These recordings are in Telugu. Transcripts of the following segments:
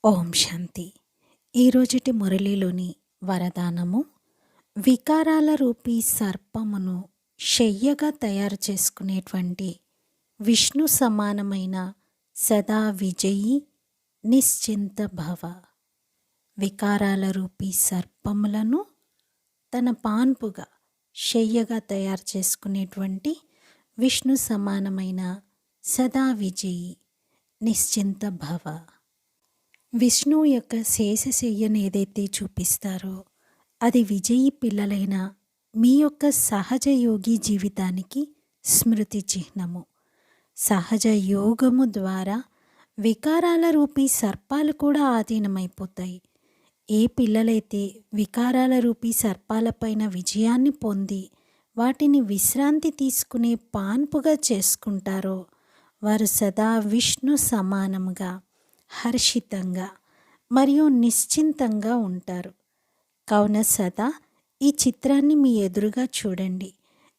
ఓం శాంతి. ఈరోజుటి మురళిలోని వరదానము: వికారాల రూపీ సర్పమును శయ్యగా తయారు చేసుకునేటువంటి విష్ణు సమానమైన సదా విజయీ నిశ్చింత భవ. వికారాల రూపీ సర్పములను తన పాన్పుగా శయ్యగా తయారు చేసుకునేటువంటి విష్ణు సమానమైన సదా విజయీ నిశ్చింత భవ. విష్ణువు యొక్క శేషశయ్యను ఏదైతే చూపిస్తారో అది విజయీ పిల్లలైన మీ యొక్క సహజ యోగి జీవితానికి స్మృతి చిహ్నము. సహజ యోగము ద్వారా వికారాల రూపీ సర్పాలు కూడా ఆధీనమైపోతాయి. ఏ పిల్లలైతే వికారాల రూపీ సర్పాలపైన విజయాన్ని పొంది వాటిని విశ్రాంతి తీసుకునే పాన్పుగా చేసుకుంటారో వారు సదా విష్ణు సమానముగా హర్షితంగా మరియు నిశ్చింతంగా ఉంటారు. కావున సదా ఈ చిత్రాన్ని మీ ఎదురుగా చూడండి.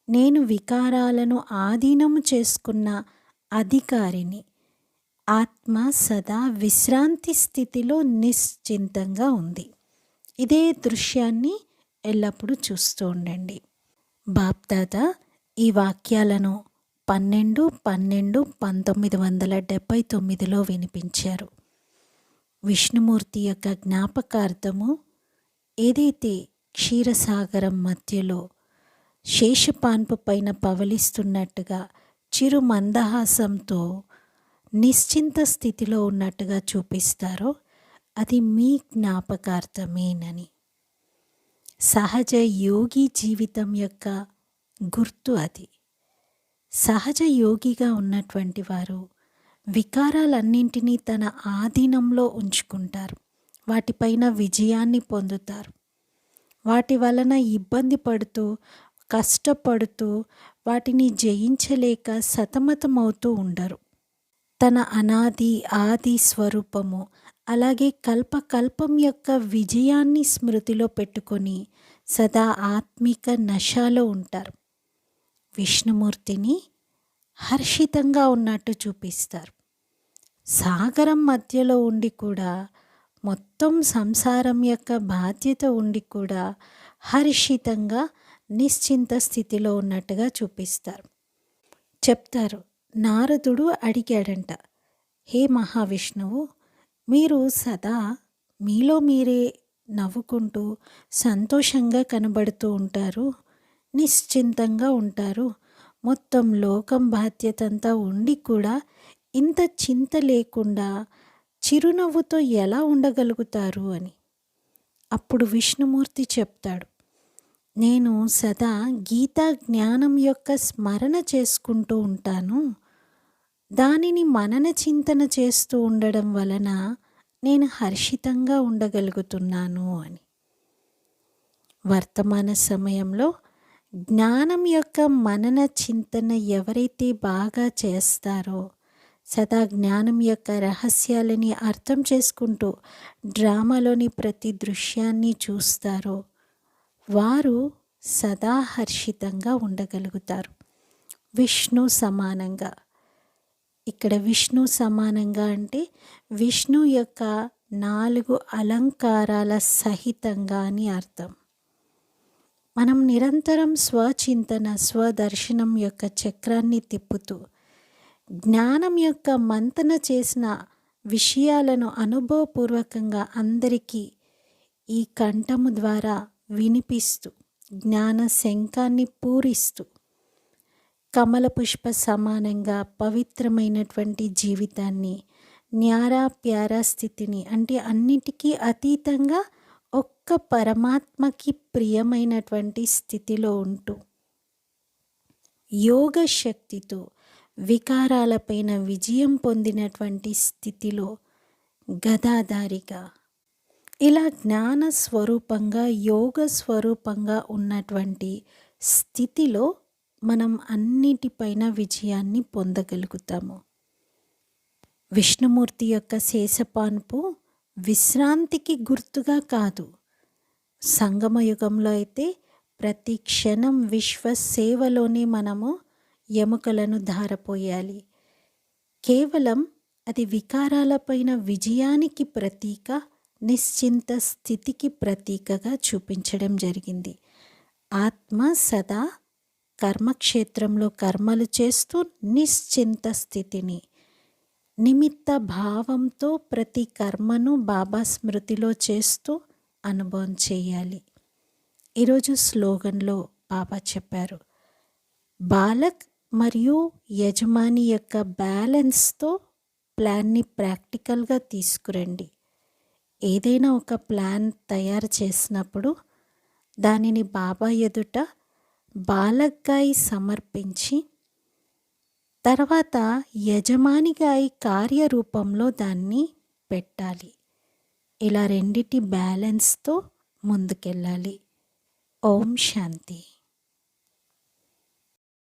నేను వికారాలను ఆధీనము చేసుకున్న అధికారిని. ఆత్మ సదా విశ్రాంతి స్థితిలో నిశ్చింతంగా ఉంది. ఇదే దృశ్యాన్ని ఎల్లప్పుడూ చూస్తూ ఉండండి. బాప్దాదా ఈ వాక్యాలను 12/12/1979లో వినిపించారు. విష్ణుమూర్తి యొక్క జ్ఞాపకార్థము ఏదైతే క్షీరసాగరం మధ్యలో శేషపాన్పు పైన పవలిస్తున్నట్టుగా చిరు మందహాసంతో నిశ్చింత స్థితిలో ఉన్నట్టుగా చూపిస్తారో అది మీ జ్ఞాపకార్థమేనని. సహజ యోగి జీవితం యొక్క గుర్తు అది. సహజ యోగిగా ఉన్నటువంటి వారు వికారాలన్నింటినీ తన ఆధీనంలో ఉంచుకుంటారు. వాటిపైన విజయాన్ని పొందుతారు. వాటి వలన ఇబ్బంది పడుతూ కష్టపడుతూ వాటిని జయించలేక సతమతమవుతూ ఉండరు. తన అనాది ఆది స్వరూపము అలాగే కల్పకల్పం యొక్క విజయాన్ని స్మృతిలో పెట్టుకొని సదా ఆత్మిక నశాలో ఉంటారు. విష్ణుమూర్తిని హర్షితంగా ఉన్నట్టు చూపిస్తారు. సాగరం మధ్యలో ఉండి కూడా మొత్తం సంసారం యొక్క బాధ్యత ఉండి కూడా హర్షితంగా నిశ్చింత స్థితిలో ఉన్నట్టుగా చూపిస్తారు. చెప్తారు, నారదుడు అడిగాడంట, హే మహావిష్ణువు, మీరు సదా మీలో మీరే నవ్వుకుంటూ సంతోషంగా కనబడుతూ ఉంటారు, నిశ్చింతంగా ఉంటారు. మొత్తం లోకం బాధ్యత అంతా ఉండి కూడా ఇంత చింత లేకుండా చిరునవ్వుతో ఎలా ఉండగలుగుతారు అని. అప్పుడు విష్ణుమూర్తి చెప్తాడు, నేను సదా గీతా జ్ఞానం యొక్క స్మరణ చేసుకుంటూ ఉంటాను. దానిని మనన చింతన చేస్తూ ఉండడం వలన నేను హర్షితంగా ఉండగలుగుతున్నాను అని. వర్తమాన సమయంలో జ్ఞానం యొక్క మనన చింతన ఎవరైతే బాగా చేస్తారో, సదా జ్ఞానం యొక్క రహస్యాలని అర్థం చేసుకుంటూ డ్రామాలోని ప్రతి దృశ్యాన్ని చూస్తారో వారు సదా హర్షితంగా ఉండగలుగుతారు. విష్ణు సమానంగా. ఇక్కడ విష్ణు సమానంగా అంటే విష్ణు యొక్క 4 అలంకారాల సహితంగా అని అర్థం. మనం నిరంతరం స్వచింతన స్వదర్శనం యొక్క చక్రాన్ని తిప్పుతూ జ్ఞానం యొక్క మంతన చేసిన విషయాలను అనుభవపూర్వకంగా అందరికీ ఈ కంఠము ద్వారా వినిపిస్తూ జ్ఞాన శంఖాన్ని పూరిస్తూ కమల పుష్ప సమానంగా పవిత్రమైనటువంటి జీవితాన్ని, న్యారా ప్యారా స్థితిని అంటే అన్నిటికీ అతీతంగా ఒక్క పరమాత్మకి ప్రియమైనటువంటి స్థితిలో ఉంటూ యోగ శక్తితో వికారాలపైన విజయం పొందినటువంటి స్థితిలో గదాధారిగా ఇలా జ్ఞాన స్వరూపంగా యోగ స్వరూపంగా ఉన్నటువంటి స్థితిలో మనం అన్నిటిపైన విజయాన్ని పొందగలుగుతాము. విష్ణుమూర్తి యొక్క శేషపాన్పు విశ్రాంతికి గుర్తుగా కాదు. సంగమయుగంలో అయితే ప్రతి క్షణం విశ్వ సేవలోనే మనము ఎముకలను ధారపోయాలి. కేవలం అది వికారాలపైన విజయానికి ప్రతీక, నిశ్చింత స్థితికి ప్రతీకగా చూపించడం జరిగింది. ఆత్మ సదా కర్మక్షేత్రంలో కర్మలు చేస్తూ నిశ్చింత స్థితిని, నిమిత్త భావంతో ప్రతి కర్మను బాబా స్మృతిలో చేస్తూ అనుభవం చేయాలి. ఈరోజు స్లోగన్లో బాబా చెప్పారు, బాలక్ మరియు యజమాని యొక్క బ్యాలెన్స్తో ప్లాన్ని ప్రాక్టికల్గా తీసుకురండి. ఏదైనా ఒక ప్లాన్ తయారు చేసినప్పుడు దానిని బాబా ఎదుట బాలక్గాయి సమర్పించి తర్వాత యజమానిగాయి కార్యరూపంలో దాన్ని పెట్టాలి. ఇలా రెండిటి బ్యాలెన్స్తో ముందుకెళ్ళాలి. ఓం శాంతి.